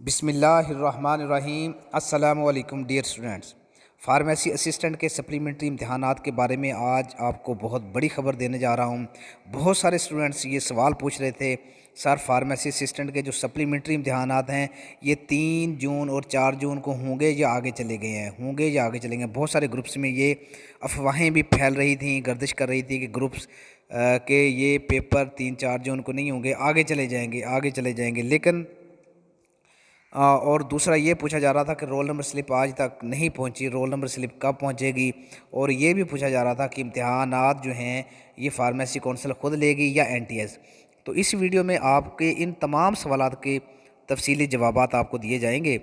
بسم اللہ الرحمن الرحیم۔ السلام علیکم ڈیئر اسٹوڈنٹس، فارمیسی اسسٹنٹ کے سپلیمنٹری امتحانات کے بارے میں آج آپ کو بہت بڑی خبر دینے جا رہا ہوں۔ بہت سارے اسٹوڈنٹس یہ سوال پوچھ رہے تھے، سر فارمیسی اسسٹنٹ کے جو سپلیمنٹری امتحانات ہیں یہ 3 جون اور 4 جون کو ہوں گے یا آگے چلے گئے ہیں، ہوں گے یا آگے چلیں گے۔ بہت سارے گروپس میں یہ افواہیں بھی پھیل رہی تھیں، گردش کر رہی تھی کہ گروپس کہ یہ پیپر 3-4 جون کو نہیں ہوں گے، آگے چلے جائیں گے۔ لیکن اور دوسرا یہ پوچھا جا رہا تھا کہ رول نمبر سلپ آج تک نہیں پہنچی، رول نمبر سلپ کب پہنچے گی، اور یہ بھی پوچھا جا رہا تھا کہ امتحانات جو ہیں یہ فارمیسی کونسل خود لے گی یا NTS۔ تو اس ویڈیو میں آپ کے ان تمام سوالات کے تفصیلی جوابات آپ کو دیے جائیں گے۔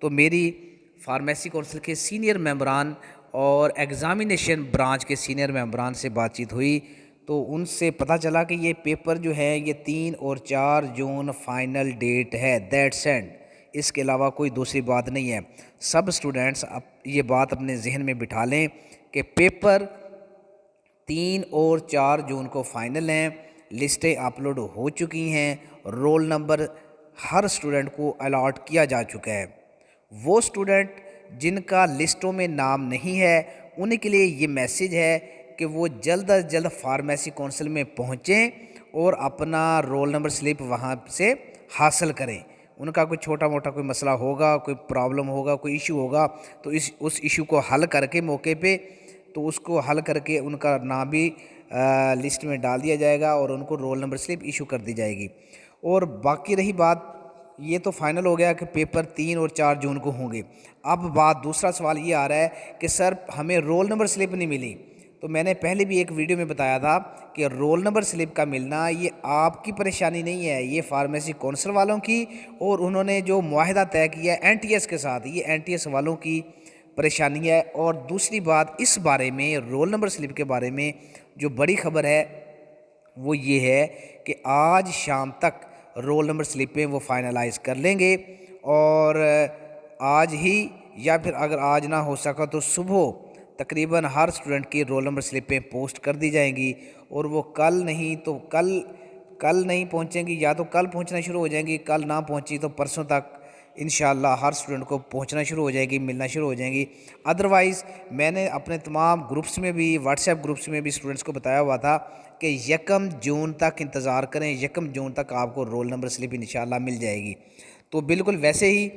تو میری فارمیسی کونسل کے سینئر ممبران اور ایگزامینیشن برانچ کے سینئر ممبران سے بات چیت ہوئی تو ان سے پتہ چلا کہ یہ پیپر جو ہے یہ 3 اور 4 جون فائنل ڈیٹ ہے، دیٹس اینڈ۔ اس کے علاوہ کوئی دوسری بات نہیں ہے۔ سب اسٹوڈنٹس یہ بات اپنے ذہن میں بٹھا لیں کہ پیپر 3 اور 4 جون کو فائنل ہیں، لسٹیں اپلوڈ ہو چکی ہیں، رول نمبر ہر اسٹوڈنٹ کو الاٹ کیا جا چکا ہے۔ وہ اسٹوڈنٹ جن کا لسٹوں میں نام نہیں ہے ان کے لیے یہ میسیج ہے کہ وہ جلد از جلد فارمیسی کونسل میں پہنچیں اور اپنا رول نمبر سلپ وہاں سے حاصل کریں۔ ان کا کوئی چھوٹا موٹا کوئی مسئلہ ہوگا، کوئی پرابلم ہوگا، کوئی ایشو ہوگا تو اس ایشو کو حل کر کے موقع پہ تو اس کو حل کر کے ان کا نام بھی لسٹ میں ڈال دیا جائے گا اور ان کو رول نمبر سلپ ایشو کر دی جائے گی۔ اور باقی رہی بات، یہ تو فائنل ہو گیا کہ پیپر 3 اور 4 جون کو ہوں گے۔ اب بات دوسرا سوال یہ آ رہا ہے کہ سر ہمیں رول نمبر سلپ نہیں ملی۔ تو میں نے پہلے بھی ایک ویڈیو میں بتایا تھا کہ رول نمبر سلپ کا ملنا یہ آپ کی پریشانی نہیں ہے، یہ فارمیسی کونسل والوں کی، اور انہوں نے جو معاہدہ طے کیا ہے NTS کے ساتھ، یہ NTS والوں کی پریشانی ہے۔ اور دوسری بات اس بارے میں، رول نمبر سلپ کے بارے میں جو بڑی خبر ہے وہ یہ ہے کہ آج شام تک رول نمبر سلپیں وہ فائنلائز کر لیں گے، اور آج ہی یا پھر اگر آج نہ ہو سکا تو صبح تقریباً ہر اسٹوڈنٹ کی رول نمبر سلپیں پوسٹ کر دی جائیں گی، اور وہ کل نہیں تو کل نہیں پہنچیں گی، یا تو کل پہنچنا شروع ہو جائیں گی، کل نہ پہنچی تو پرسوں تک انشاءاللہ ہر اسٹوڈنٹ کو پہنچنا شروع ہو جائے گی، ملنا شروع ہو جائیں گی۔ ادروائز میں نے اپنے تمام گروپس میں بھی، واٹس ایپ گروپس میں بھی اسٹوڈنٹس کو بتایا ہوا تھا کہ 1 جون تک انتظار کریں، 1 جون تک آپ کو رول نمبر سلپ انشاءاللہ مل جائے گی۔ تو بالکل ویسے ہی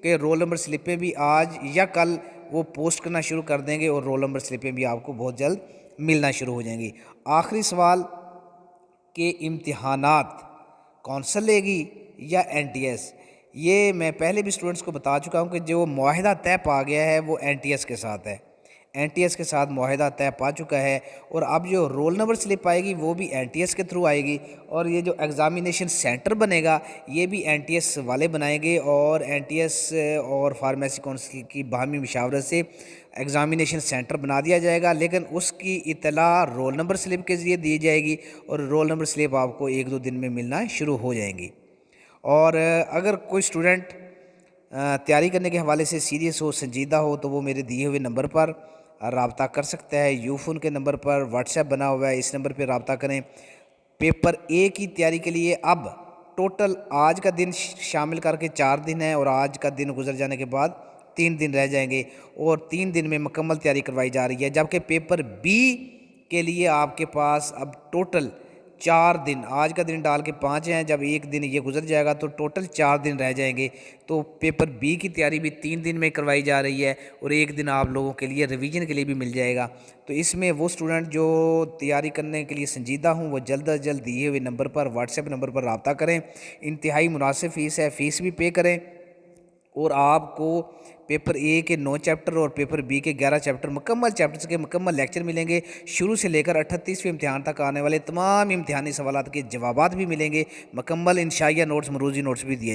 کہ رول نمبر سلپیں بھی آج یا کل وہ پوسٹ کرنا شروع کر دیں گے، اور رول نمبر سلپیں بھی آپ کو بہت جلد ملنا شروع ہو جائیں گی۔ آخری سوال کہ امتحانات کونسل لے گی یا NTS، یہ میں پہلے بھی اسٹوڈنٹس کو بتا چکا ہوں کہ جو معاہدہ طے پا گیا ہے وہ NTS کے ساتھ ہے، NTS کے ساتھ معاہدہ طے پا چکا ہے، اور اب جو رول نمبر سلپ آئے گی وہ بھی NTS کے تھرو آئے گی، اور یہ جو ایگزامینیشن سینٹر بنے گا یہ بھی NTS والے بنائیں گے، اور NTS اور فارمیسی کونسل کی باہمی مشاورت سے ایگزامینیشن سینٹر بنا دیا جائے گا، لیکن اس کی اطلاع رول نمبر سلپ کے ذریعے دی جائے گی، اور رول نمبر سلپ آپ کو 1-2 دن میں ملنا شروع ہو جائیں گی۔ اور اگر کوئی اسٹوڈنٹ تیاری کرنے کے حوالے سے سیریس ہو، سنجیدہ ہو، تو وہ میرے دیے ہوئے نمبر پر رابطہ کر سکتا ہے، یوفون کے نمبر پر واٹس ایپ بنا ہوا ہے، اس نمبر پہ رابطہ کریں۔ پیپر A کی تیاری کے لیے اب ٹوٹل آج کا دن شامل کر کے 4 دن ہے، اور آج کا دن گزر جانے کے بعد 3 دن رہ جائیں گے، اور 3 دن میں مکمل تیاری کروائی جا رہی ہے، جبکہ پیپر B کے لیے آپ کے پاس اب ٹوٹل 4 دن، آج کا دن ڈال کے 5 ہیں، جب ایک دن یہ گزر جائے گا تو ٹوٹل 4 دن رہ جائیں گے۔ تو پیپر B کی تیاری بھی 3 دن میں کروائی جا رہی ہے، اور ایک دن آپ لوگوں کے لیے ریویژن کے لیے بھی مل جائے گا۔ تو اس میں وہ اسٹوڈنٹ جو تیاری کرنے کے لیے سنجیدہ ہوں وہ جلد از جلد دیے ہوئے نمبر پر، واٹس ایپ نمبر پر رابطہ کریں۔ انتہائی مناسب فیس ہے، فیس بھی پے کریں، اور آپ کو پیپر A کے 9 چیپٹر اور پیپر B کے 11 چیپٹر مکمل چیپٹرز کے مکمل لیکچر ملیں گے، شروع سے لے کر 38ویں امتحان تک آنے والے تمام امتحانی سوالات کے جوابات بھی ملیں گے، مکمل انشائیہ نوٹس، مروزی نوٹس بھی دیے